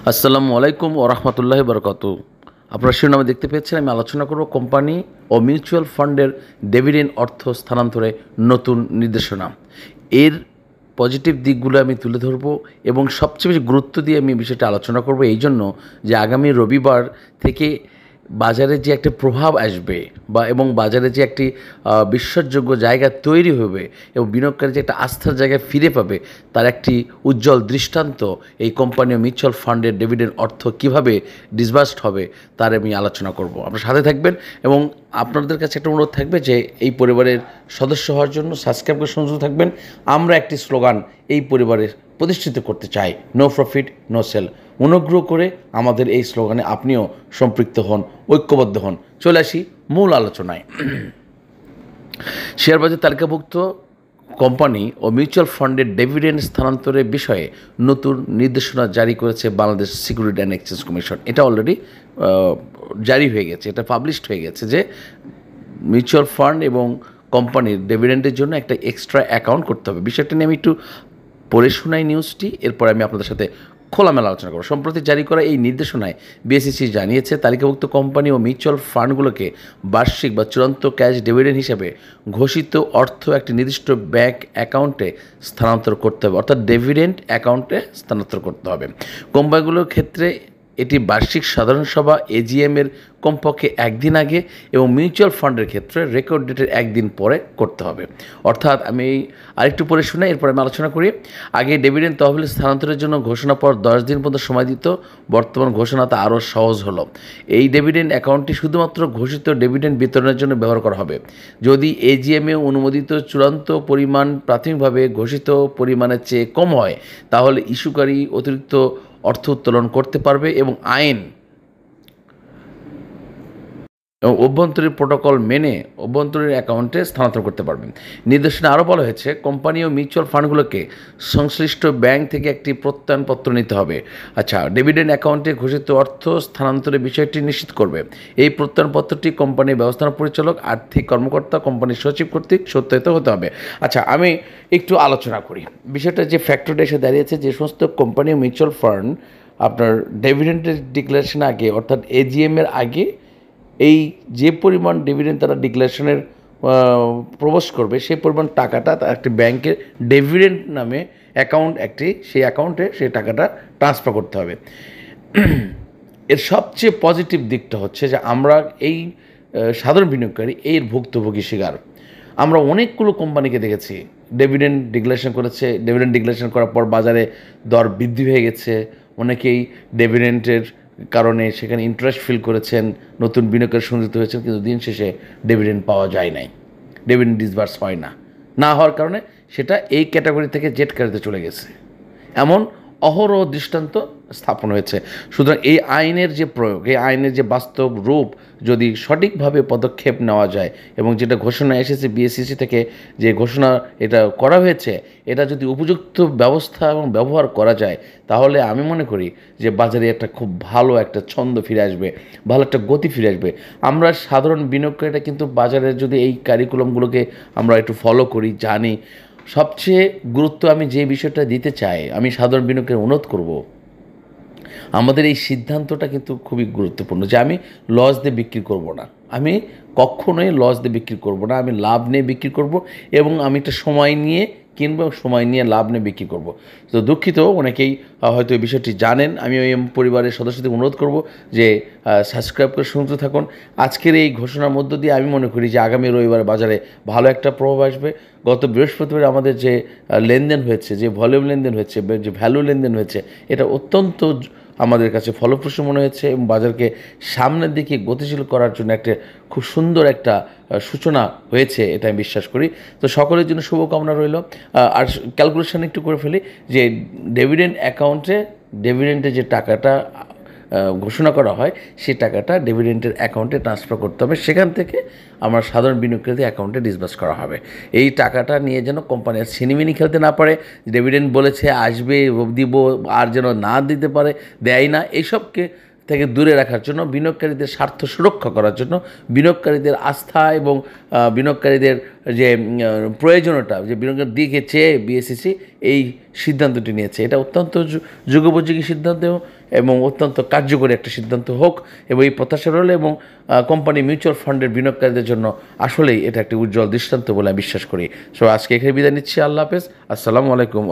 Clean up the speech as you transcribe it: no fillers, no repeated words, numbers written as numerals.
আসসালামু আলাইকুম ওয়া রাহমাতুল্লাহি ওয়া বারাকাতুহু। আপনারা শিরোনামে দেখতে পেয়েছেন, আমি আলোচনা করব কোম্পানি ও মিউচুয়াল ফান্ডের ডিভিডেন্ড অর্থ স্থানান্তরে নতুন নির্দেশনা। এর পজিটিভ দিকগুলো আমি তুলে ধরব এবং সবচেয়ে বেশি গুরুত্ব দিয়ে আমি বিষয়টা আলোচনা করব এই জন্য যে আগামী রবিবার থেকে বাজারে যে একটা প্রভাব আসবে এবং বাজারে যে একটি বিশ্বাসযোগ্য জায়গা তৈরি হবে এবং বিনিয়োগকারী যে একটা আস্থার জায়গায় ফিরে পাবে, তার একটি উজ্জ্বল দৃষ্টান্ত এই কোম্পানি ও মিউচুয়াল ফান্ডের ডিভিডেন্ড অর্থ কীভাবে ডিসবার্সড হবে তার আমি আলোচনা করব। আপনার সাথে থাকবেন এবং আপনাদের কাছে একটা অনুরোধ থাকবে যে এই পরিবারের সদস্য হওয়ার জন্য সাবস্ক্রাইব করে সংযুক্ত থাকবেন। আমরা একটি স্লোগান এই পরিবারের প্রতিষ্ঠিত করতে চাই, নো প্রফিট নো সেল। অনুগ্রহ করে আমাদের এই স্লোগানে আপনিও সম্পৃক্ত হন, ঐক্যবদ্ধ হন। চলে আসি মূল আলোচনায়। শেয়ার বাজার তালিকাভুক্ত কোম্পানি ও মিউচুয়াল ফান্ডের ডিভিডেন্ড স্থানান্তরের বিষয়ে নতুন নির্দেশনা জারি করেছে Bangladesh security and exchange commission. এটা অলরেডি জারি হয়ে গেছে, এটা পাবলিশড হয়ে গেছে যে মিউচুয়াল ফান্ড এবং কোম্পানির ডিভিডেন্ডের জন্য একটা এক্সট্রা অ্যাকাউন্ট করতে হবে। বিষয়টা নিয়ে আমি একটু পড়ে শোনাই নিউজটি, এরপর আমি আপনাদের সাথে খোলামেলা আলোচনা করব। সম্প্রতি জারি করা এই নির্দেশনায় বিএসইসি জানিয়েছে, তালিকাভুক্ত কোম্পানি ও মিউচুয়াল ফান্ডগুলোকে বার্ষিক বা চূড়ান্ত ক্যাশ ডিভিডেন্ড হিসেবে ঘোষিত অর্থ একটি নির্দিষ্ট ব্যাংক অ্যাকাউন্টে স্থানান্তর করতে হবে, অর্থাৎ ডিভিডেন্ড অ্যাকাউন্টে স্থানান্তর করতে হবে। কোম্পানিগুলোর ক্ষেত্রে এটি বার্ষিক সাধারণ সভা এজিএমের কমপক্ষে একদিন আগে এবং মিউচুয়াল ফান্ডের ক্ষেত্রে রেকর্ড ডেটের একদিন পরে করতে হবে। অর্থাৎ আমি আরেকটু পরে শুনে এরপর আমি আলোচনা করি। আগে ডিভিডেন্ড তহবিল স্থানান্তরের জন্য ঘোষণা পর 10 দিন পর্যন্ত সময় দিত, বর্তমান ঘোষণাতে আরও সহজ হলো। এই ডিভিডেন্ড অ্যাকাউন্টটি শুধুমাত্র ঘোষিত ডিভিডেন্ড বিতরণের জন্য ব্যবহার করা হবে। যদি এজিএমে অনুমোদিত চূড়ান্ত পরিমাণ প্রাথমিকভাবে ঘোষিত পরিমাণের চেয়ে কম হয়, তাহলে ইস্যুকারী অতিরিক্ত অর্থ উত্তোলন করতে পারবে এবং আইন এবং অভ্যন্তরীণ প্রোটোকল মেনে অভ্যন্তরীণ অ্যাকাউন্টে স্থানান্তর করতে পারবেন। নির্দেশনা আরও বলা হয়েছে, কোম্পানি ও মিউচুয়াল ফান্ডগুলোকে সংশ্লিষ্ট ব্যাংক থেকে একটি প্রত্যয়নপত্র নিতে হবে। আচ্ছা, ডিভিডেন্ড অ্যাকাউন্টে ঘোষিত অর্থ স্থানান্তরের বিষয়টি নিশ্চিত করবে। এই প্রত্যয়নপত্রটি কোম্পানির ব্যবস্থাপনা পরিচালক, আর্থিক কর্মকর্তা, কোম্পানির সচিব কর্তৃক সত্যায়িত হতে হবে। আচ্ছা, আমি একটু আলোচনা করি বিষয়টা। যে ফ্যাক্টরটা এসে দাঁড়িয়েছে, যে সমস্ত কোম্পানি ও মিউচুয়াল ফান্ড আপনার ডিভিডেন্ডের ডিক্লারেশন আগে, অর্থাৎ এজিএমের আগে এই যে পরিমাণ ডিভিডেন্ড তারা ডিক্লারেশনের প্রবেশ করবে, সেই পরিমাণ টাকাটা একটি ব্যাংকের ডিভিডেন্ড নামে অ্যাকাউন্ট সেই অ্যাকাউন্টে সেই টাকাটা ট্রান্সফার করতে হবে। এর সবচেয়ে পজিটিভ দিকটা হচ্ছে যে আমরা এই সাধারণ বিনিয়োগকারী এর ভুক্তভোগী শিকার। আমরা অনেকগুলো কোম্পানিকে দেখেছি ডিভিডেন্ড ডিক্লারেশন করেছে, ডিভিডেন্ড ডিক্লারেশন করার পর বাজারে দর বৃদ্ধি হয়ে গেছে, অনেকেই ডিভিডেন্ডের কারণে সেখানে ইন্টারেস্ট ফিল করেছেন, নতুন বিনিয়োগের সংযুক্ত হয়েছেন, কিন্তু দিন শেষে ডিভিডেন্ড পাওয়া যায় নাই, ডিভিডেন্ড ডিসবার্স হয় না হওয়ার কারণে সেটা এই ক্যাটাগরি থেকে জেড ক্যাটাগরিতে চলে গেছে। এমন অহরহ দৃষ্টান্ত স্থাপন হয়েছে। সুতরাং এই আইনের যে প্রয়োগ, এই আইনের যে বাস্তব রূপ যদি সঠিকভাবে পদক্ষেপ নেওয়া যায় এবং যেটা ঘোষণা এসেছে বিএসইসি থেকে, যে ঘোষণা এটা করা হয়েছে, এটা যদি উপযুক্ত ব্যবস্থা এবং ব্যবহার করা যায়, তাহলে আমি মনে করি যে বাজারে একটা খুব ভালো একটা ছন্দ ফিরে আসবে, ভালো একটা গতি ফিরে আসবে। আমরা সাধারণ বিনিয়োগকারীরা কিন্তু বাজারের যদি এই কারিকুলামগুলোকে আমরা একটু ফলো করি, জানি, সবচেয়ে গুরুত্ব আমি যে বিষয়টা দিতে চাই, আমি সাধারণ বিনিয়োগের অনুরোধ করব, আমাদের এই সিদ্ধান্তটা কিন্তু খুবই গুরুত্বপূর্ণ যে আমি লস দিয়ে বিক্রি করব না, আমি কখনোই লস দিয়ে বিক্রি করব না, আমি লাভ নিয়ে বিক্রি করব এবং আমি একটা সময় নিয়ে কিনবো, সময় নিয়ে লাভ নিয়ে বিক্রি করব। তো দুঃখিত, অনেকেই হয়তো এই বিষয়টি জানেন। আমি ওই পরিবারের সদস্যদের অনুরোধ করব যে সাবস্ক্রাইব করে শুনতে থাকুন। আজকের এই ঘোষণার মধ্য দিয়ে আমি মনে করি যে আগামী রবিবার বাজারে ভালো একটা প্রভাব আসবে। গত বৃহস্পতিবার আমাদের যে লেনদেন হয়েছে, যে ভলিউম লেনদেন হয়েছে, যে ভ্যালু লেনদেন হয়েছে, এটা অত্যন্ত আমাদের কাছে ফলপ্রসূ মনে হয়েছে এবং বাজারকে সামনের দিকে গতিশীল করার জন্য একটা খুব সুন্দর একটা সূচনা হয়েছে, এটা আমি বিশ্বাস করি। তো সকলের জন্য শুভকামনা রইল। আর ক্যালকুলেশন একটু করে ফেলি যে ডিভিডেন্ড অ্যাকাউন্টে ডিভিডেন্ডের যে টাকাটা ঘোষণা করা হয়, সেই টাকাটা ডিভিডেন্ডের অ্যাকাউন্টে ট্রান্সফার করতে হবে, সেখান থেকে আমার সাধারণ বিনিয়োগকারীদের অ্যাকাউন্টে ডিসবার্স করা হবে। এই টাকাটা নিয়ে যেন কোম্পানি আর ছিনিমিনি খেলতে না পারে, ডিভিডেন্ড বলেছে আসবে দিব আর যেন না দিতে পারে, দেয় না, এইসবকে থেকে দূরে রাখার জন্য, বিনিয়োগকারীদের স্বার্থ সুরক্ষা করার জন্য, বিনিয়োগকারীদের আস্থা এবং বিনিয়োগকারীদের যে প্রয়োজনীয়তা, যে বিনিয়োগের দিকে চেয়ে বিএসইসি এই সিদ্ধান্তটি নিয়েছে। এটা অত্যন্ত যুগোপযোগী সিদ্ধান্ত এবং অত্যন্ত কার্যকরী একটা সিদ্ধান্ত হোক এবং এই প্রত্যাশা রইল, এবং কোম্পানি মিউচুয়াল ফান্ডের বিনিয়োগকারীদের জন্য আসলেই এটা একটি উজ্জ্বল দৃষ্টান্ত বলে আমি বিশ্বাস করি। সো আজকে এখানে বিদায় নিচ্ছি। আল্লাহ হাফেজ। আসসালামু আলাইকুম।